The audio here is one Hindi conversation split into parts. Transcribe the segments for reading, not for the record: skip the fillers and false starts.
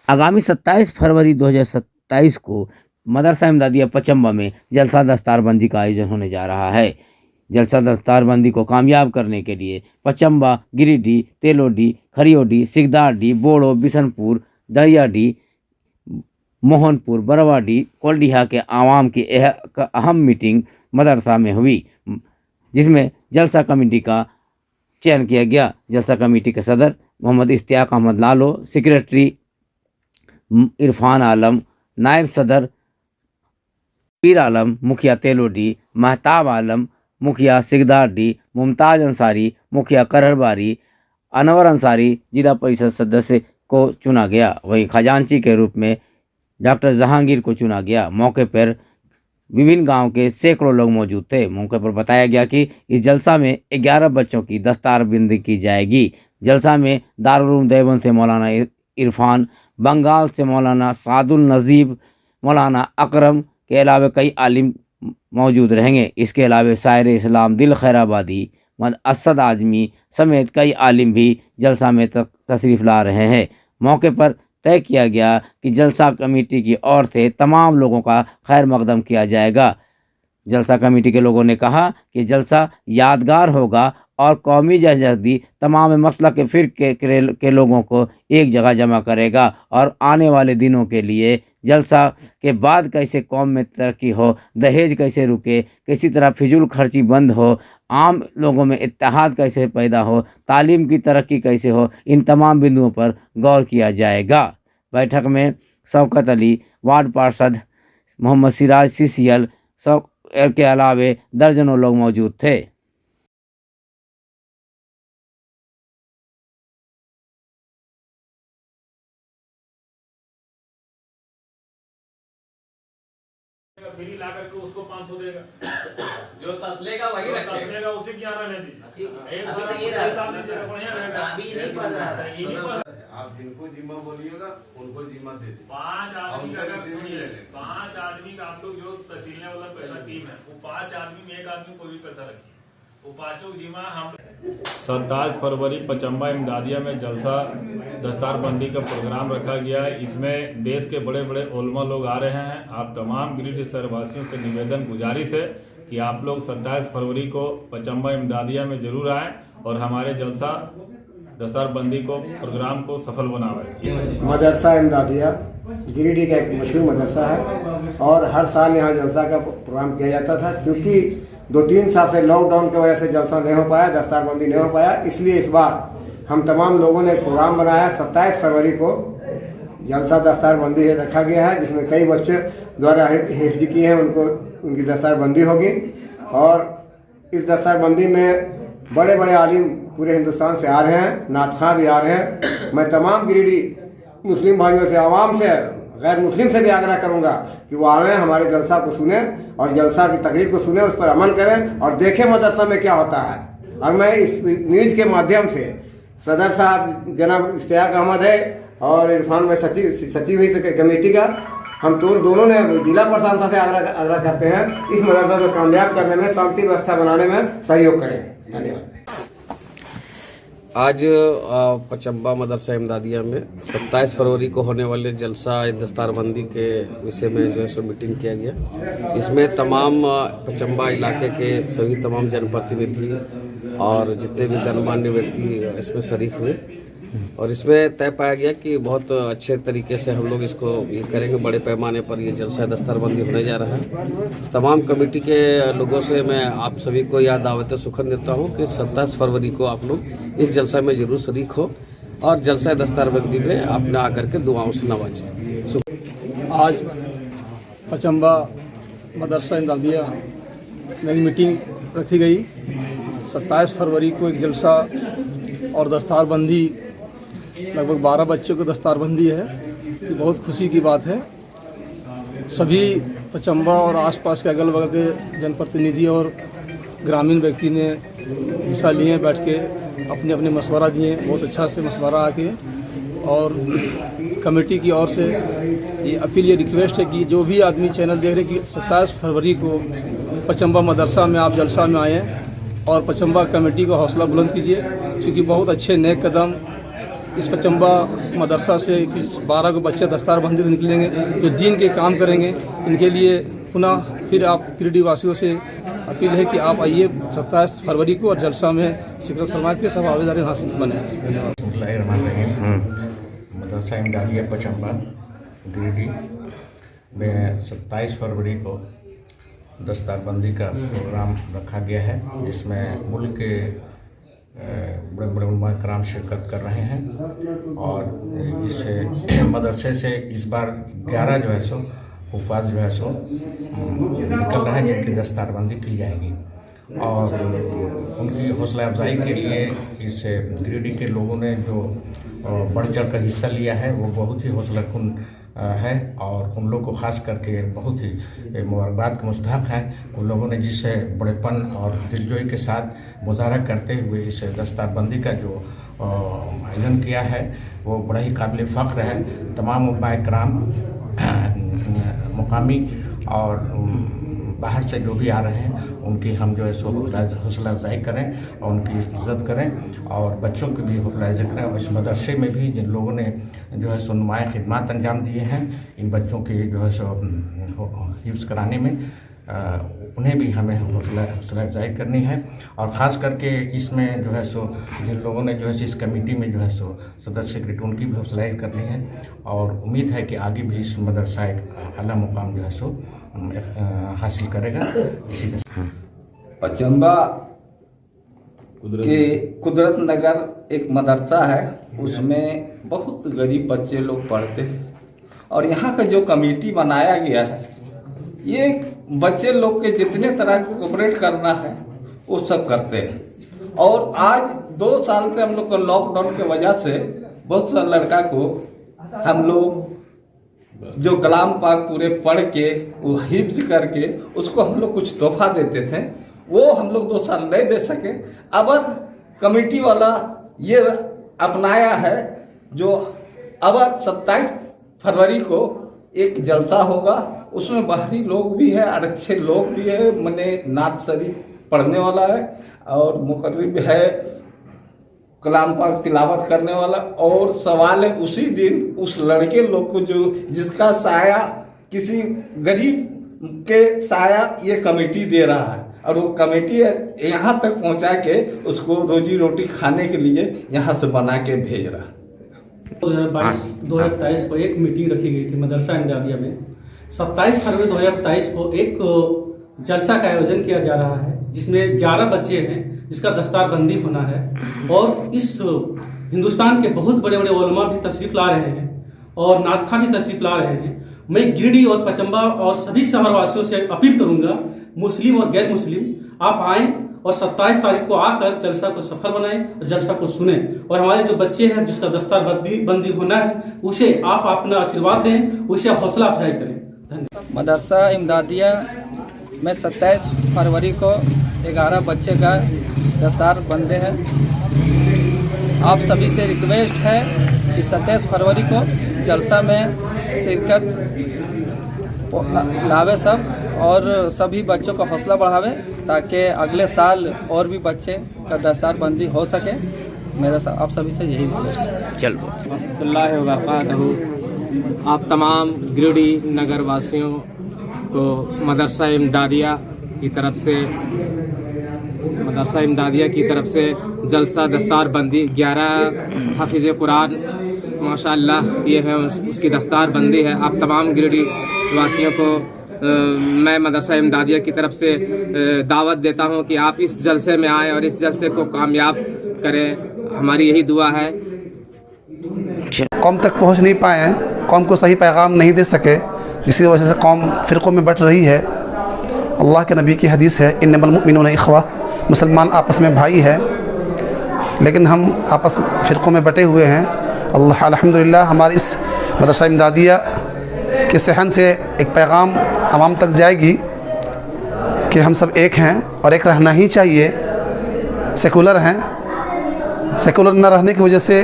आगामी 27 फरवरी 2027 को मदरसा इमदादिया पचम्बा में जलसा दस्तारबंदी का आयोजन होने जा रहा है। जलसा दस्तारबंदी को कामयाब करने के लिए पचम्बा, गिरिडीह, तेलोडी, खरियोडी, सिकदारडी, बोड़ो, बिशनपुर, दरियाडी, मोहनपुर, बरवाडी, कोल्डिहा के आवाम की अहम मीटिंग मदरसा में हुई, जिसमें जलसा कमेटी का चयन किया गया। जलसा कमेटी के सदर मोहम्मद इश्तियाक अहमद लालो, सेक्रेटरी इरफान आलम, नायब सदर पीर आलम, मुखिया तेलोडी, महताब आलम, मुखिया सिकदारडी, मुमताज़ अंसारी, मुखिया करहरबारी, अनवर अंसारी जिला परिषद सदस्य को चुना गया। वहीं खजांची के रूप में डॉक्टर जहांगीर को चुना गया। मौके पर विभिन्न गांव के सैकड़ों लोग मौजूद थे। मौके पर बताया गया कि इस जलसा में 11 बच्चों की दस्तारबंदी की जाएगी। जलसा में दारुल उलूम देवबंद से मौलाना इरफान, बंगाल से मौलाना सादुल नजीब, मौलाना अकरम के अलावा कई आलिम मौजूद रहेंगे। इसके अलावा शायर इस्लाम दिल खैराबादी, असद आजमी समेत कई आलिम भी जलसा में तशरीफ़ ला रहे हैं। मौके पर तय किया गया कि जलसा कमेटी की ओर से तमाम लोगों का खैर मकदम किया जाएगा। जलसा कमेटी के लोगों ने कहा कि जलसा यादगार होगा और कौमी जहजहदी तमाम मसलक के फ़िरक़े के लोगों को एक जगह जमा करेगा और आने वाले दिनों के लिए जलसा के बाद कैसे कौम में तरक्की हो, दहेज कैसे रुके, किसी तरह फिजूल खर्ची बंद हो, आम लोगों में इत्तेहाद कैसे पैदा हो, तालीम की तरक्की कैसे हो, इन तमाम बिंदुओं पर गौर किया जाएगा। बैठक में शौकत अली, वार्ड पार्षद मोहम्मद सिराज CCL के अलावे दर्जनों लोग मौजूद थे। फ्री ला करके उसको 500 देगा, जो तसलेगा वही रखेगा, उसे क्या रहने दीजिए। एक अभी बार तो ये साथ दीजिएगा, बढ़िया रहेगा। अभी नहीं पढ़ रहा था, ये नहीं पढ़ रहा। आप जिनको जिम्मा बोलिएगा उनको जिम्मा दे दें। 5 आदमी का अगर सुनिए, 5 आदमी का आप लोग जो तहसीलने वाला पैसा टीम है, वो 5 आदमी में एक आदमी को भी पैसा रखिए, वो पांचों जिम्मा हम। 27 फरवरी पचम्बा इमदादिया में जलसा दस्तारबंदी का प्रोग्राम रखा गया है। इसमें देश के बड़े बड़े उलमा लोग आ रहे हैं। आप तमाम गिरिडीह शहरवासियों से निवेदन गुजारिश है कि आप लोग 27 फरवरी को पचम्बा इमदादिया में जरूर आएँ और हमारे जलसा दस्तारबंदी को प्रोग्राम को सफल बनावें। मदरसा इमदादिया गिरिडीह का एक मशहूर मदरसा है और हर साल यहाँ जलसा का प्रोग्राम किया जाता था। क्योंकि 2-3 साल से लॉकडाउन की वजह से जलसा नहीं हो पाया, दस्तारबंदी नहीं हो पाया, इसलिए इस बार हम तमाम लोगों ने प्रोग्राम बनाया। 27 फरवरी को जलसा दस्तारबंदी रखा गया है, जिसमें कई बच्चे द्वारा हिफ्ज किए हैं, उनकी दस्तारबंदी होगी। और इस दस्तारबंदी में बड़े बड़े आलिम पूरे हिंदुस्तान से आ रहे हैं, नातख़्वां भी आ रहे हैं। मैं तमाम गिरिडीह मुस्लिम भाइयों से, आवाम से, गैर मुस्लिम से भी आग्रह करूंगा कि वो आए, हमारे जलसा को सुने और जलसा की तकरीर को सुने, उस पर अमल करें और देखें मदरसा में क्या होता है। और मैं इस न्यूज़ के माध्यम से सदर साहब जनाब इश्तियाक अहमद है और इरफान में सचिव ही कमेटी का, हम दोनों ने जिला प्रशासन से आग्रह करते हैं इस मदरसा को कामयाब करने में, शांति व्यवस्था बनाने में सहयोग करें। धन्यवाद। आज पचम्बा मदरसा इमदादिया में 27 फरवरी को होने वाले जलसा दस्तारबंदी के विषय में जो है सो मीटिंग किया गया। इसमें तमाम पचम्बा इलाके के सभी तमाम जनप्रतिनिधि और जितने भी गणमान्य व्यक्ति इसमें शरीक हुए और इसमें तय पाया गया कि बहुत अच्छे तरीके से हम लोग इसको ये करेंगे। बड़े पैमाने पर ये जलसा दस्तारबंदी होने जा रहा है। तमाम कमेटी के लोगों से मैं आप सभी को यह दावत सुखन देता हूँ कि 27 फरवरी को आप लोग इस जलसा में जरूर शरीक हो और जलसा दस्तारबंदी में आपने आकर के दुआओं से नवाजें। आज पचम्बा मदरसा इमदादिया में मीटिंग रखी गई। 27 फरवरी को एक जलसा और दस्तारबंदी, लगभग 12 बच्चों को दस्तारबंदी है। ये बहुत खुशी की बात है। सभी पचम्बा और आसपास के अगल बगल के जनप्रतिनिधि और ग्रामीण व्यक्ति ने हिस्सा लिए, बैठ के अपने अपने मशवरा दिए। बहुत अच्छा से मशवरा आके और कमेटी की ओर से ये अपील, ये रिक्वेस्ट है कि जो भी आदमी चैनल देख रहे हैं कि 27 फरवरी को पचम्बा मदरसा में आप जलसा में आएँ और पचम्बा कमेटी को हौसला बुलंद कीजिए, क्योंकि बहुत अच्छे नेक कदम इस पचम्बा मदरसा से 12 को बच्चे दस्तारबंदी में निकलेंगे जो दीन के काम करेंगे। इनके लिए पुनः फिर आप गिरिडीह वासियों से अपील है कि आप आइए 27 फरवरी को और जलसा में शिरकत फरमा के सब आवेदन हासिल बने। धन्यवाद। मदरसा इमदादिया पचम्बा गिरिडीह में 27 फरवरी को दस्तारबंदी का प्रोग्राम रखा गया है, जिसमें मुल्क के बड़े बड़े उलमा कराम शिरकत कर रहे हैं। और इस मदरसे से इस बार 11 जो है सो हुफ़ाज़ जो है सो निकल रहे हैं, जिनकी दस्तारबंदी की जाएगी। और उनकी हौसला अफजाई के लिए इस गिरिडीह के लोगों ने जो बढ़ चढ़ कर हिस्सा लिया है वो बहुत ही हौसलाकुन है। और उन लोगों को ख़ास करके बहुत ही मुबारकबाद का मुस्तहक़ है। उन लोगों ने जिस बड़ेपन और दिलजोई के साथ मुजाहरा करते हुए इस दस्तारबंदी का जो आयोजन किया है वो बड़ा ही काबिल फ़ख्र है। तमाम उलमा कराम मुकामी और बाहर से जो भी आ रहे हैं उनकी हम जो है सो हौसला अफजाई करें और उनकी इज़्ज़त करें और बच्चों की भी हौसला अफजाई करें। और इस मदरसे में भी जिन लोगों ने जो है सो नुमाया खिदमत अंजाम दिए हैं इन बच्चों की जो है सो हिफ्ज़ कराने में, उन्हें भी हमें हौसला अफजाई करनी है। और ख़ास करके इसमें जो है सो जिन लोगों ने जो है इस कमेटी में जो है सो सदस्य सेक्रेटरी उनकी भी हौसला अफजाई करनी है। और उम्मीद है कि आगे भी इस मदरसा एक आला मुकाम जो है सो हासिल करेगा। इसी के पचम्बा के कुदरत नगर एक मदरसा है, उसमें बहुत गरीब बच्चे लोग पढ़ते हैं। और यहाँ का जो कमेटी बनाया गया है ये बच्चे लोग के जितने तरह कोऑपरेट करना है वो सब करते हैं। और आज 2 साल से हम लोग को लॉकडाउन के वजह से बहुत सा लड़का को हम लोग जो कलाम पाक पूरे पढ़ के वो हिफ्ज करके उसको हम लोग कुछ तोहफा देते थे, वो हम लोग 2 साल नहीं दे सके। अब कमेटी वाला ये अपनाया है जो अब 27 फरवरी को एक जलसा होगा, उसमें बाहरी लोग भी है और अच्छे लोग भी है, मने नात शरीफ पढ़ने वाला है और मुकर्रिब है कलाम पाक तिलावत करने वाला। और सवाल है उसी दिन उस लड़के लोग को जो जिसका साया किसी गरीब के साया ये कमेटी दे रहा है और वो कमेटी यहाँ तक पहुँचा के उसको रोजी रोटी खाने के लिए यहाँ से बना के भेज रहा है। 2023 को एक मीटिंग रखी गई थी मदरसा इमदादिया में। 27 फरवरी 2023 को एक जलसा का आयोजन किया जा रहा है जिसमें 11 बच्चे हैं जिसका दस्तारबंदी होना है। और इस हिंदुस्तान के बहुत बड़े बड़े उलमा भी तशरीफ ला रहे हैं और नादखा भी तशरीफ ला रहे हैं। मैं गिरिडीह और पचम्बा और सभी शहरवासियों से अपील करूंगा, मुस्लिम और गैर मुस्लिम आप आएँ और 27 तारीख को आकर जलसा को सफल बनाएं और जलसा को सुने। और हमारे जो बच्चे हैं जिसका दस्तारबंदी होना है उसे आप अपना आशीर्वाद दें, उसे हौसला अफजाई करें। धन्यवाद। मदरसा इमदादिया में 27 फरवरी को 11 बच्चे का दस्तारबंदी है। आप सभी से रिक्वेस्ट है कि 27 फरवरी को जलसा में शिरकत लावे सब और सभी बच्चों का हौसला बढ़ावे ताकि अगले साल और भी बच्चे का दस्तारबंदी हो सके। मेरा आप सभी से यही रिक्वेस्ट है। चलो आप तमाम गिरिडीह नगर वासियों को मदरसा इमदादिया की तरफ से जलसा दस्तारबंदी 11 हाफिज़ कुरान माशाअल्लाह ये है उसकी दस्तारबंदी है। आप तमाम गिरिडीह वासियों को मैं मदरसा इमदादिया की तरफ से दावत देता हूं कि आप इस जलसे में आएँ और इस जलसे को कामयाब करें। हमारी यही दुआ है। कौम तक पहुंच नहीं पाए हैं, कौम को सही पैगाम नहीं दे सके, जिसकी वजह से कौम फ़िरक़ों में बट रही है। अल्लाह के नबी की हदीस है इन्नमल मुमिनूना इख़वा, मुसलमान आपस में भाई है, लेकिन हम आपस फ़िरक़ों में बटे हुए हैं। अल्लाह अल्हम्दुलिल्लाह हमारी इस मदरसा इमदादिया के सहन से एक पैगाम आवाम तक जाएगी कि हम सब एक हैं और एक रहना ही चाहिए। सेकुलर हैं, सेकुलर न रहने की वजह से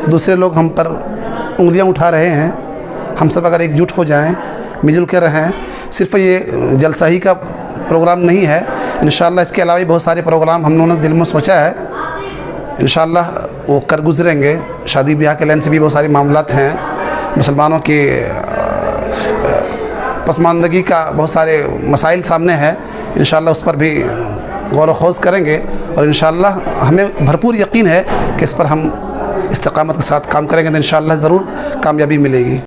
दूसरे लोग हम पर उंगलियां उठा रहे हैं। हम सब अगर एकजुट हो जाएं, मिलजुल कर रहें, सिर्फ ये जलसा ही का प्रोग्राम नहीं है, इंशाअल्लाह इसके अलावा भी बहुत सारे प्रोग्राम हम लोगों ने दिल में सोचा है, इंशाअल्लाह वो कर गुजरेंगे। शादी ब्याह के लाइन से भी बहुत सारे मामलात हैं, मुसलमानों के पसमानदगी का बहुत सारे मसाइल सामने हैं। इंशाअल्लाह उस पर भी गौर व खोज करेंगे और इंशाअल्लाह हमें भरपूर यकीन है कि इस पर हम इस्तिकामत के साथ काम करेंगे तो इंशाअल्लाह ज़रूर कामयाबी मिलेगी।